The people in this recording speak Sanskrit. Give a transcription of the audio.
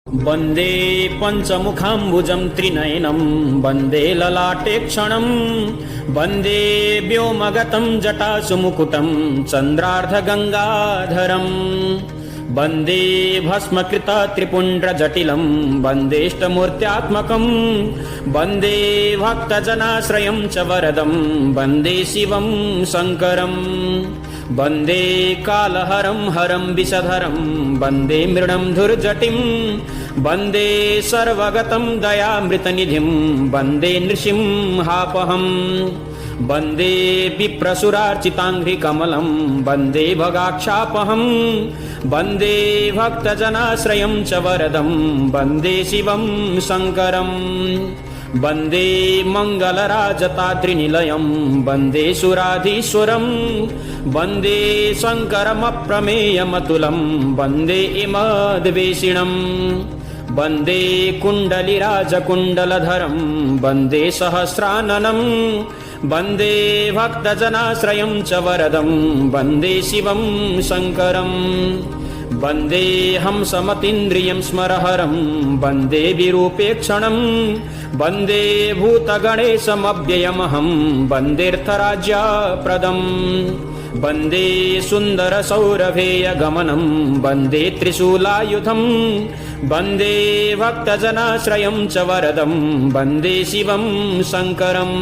वन्दे पञ्चमुखाम्बुजं त्रिनयनं वन्दे ललाटे क्षणं वन्दे व्योमगतं जटासु मुकुटं चन्द्रार्धगङ्गाधरम् वन्दे भस्मकृत त्रिपुण्ड्रजटिलं वन्देष्टमूर्त्यात्मकं वन्दे भक्तजनाश्रयं च वरदं वन्दे शिवं शङ्करम् वन्दे कालहरं हरं विषधरं वन्दे मृडं धुर्जटिं वन्दे सर्वगतं दयामृतनिधिं वन्दे नृसिंहापहम् वन्दे विप्रसुरार्चिताङ्घ्रिकमलं वन्दे भगाक्षापहं वन्दे भक्तजनाश्रयं च वरदं वन्दे शिवं शङ्करम् वन्दे मङ्गलराजताद्रिनिलयं वन्दे सुराधीश्वरं वन्दे शङ्करमप्रमेयमतुलं वन्दे इमद्वेषिणं वन्दे कुण्डलिराजकुण्डलधरं वन्दे सहस्राननं वन्दे भक्तजनाश्रयं च वरदं वन्दे शिवं शङ्करम् वन्दे हंसमतीन्द्रियं स्मरहरं वन्दे विरूपेक्षणं वन्दे भूतगणेशमव्ययमहं वन्देऽर्थराज्यप्रदम् वन्दे सुन्दरसौरभेयगमनं वन्दे त्रिशूलायुधं वन्दे भक्तजनाश्रयं च वरदं वन्दे शिवं शङ्करम्।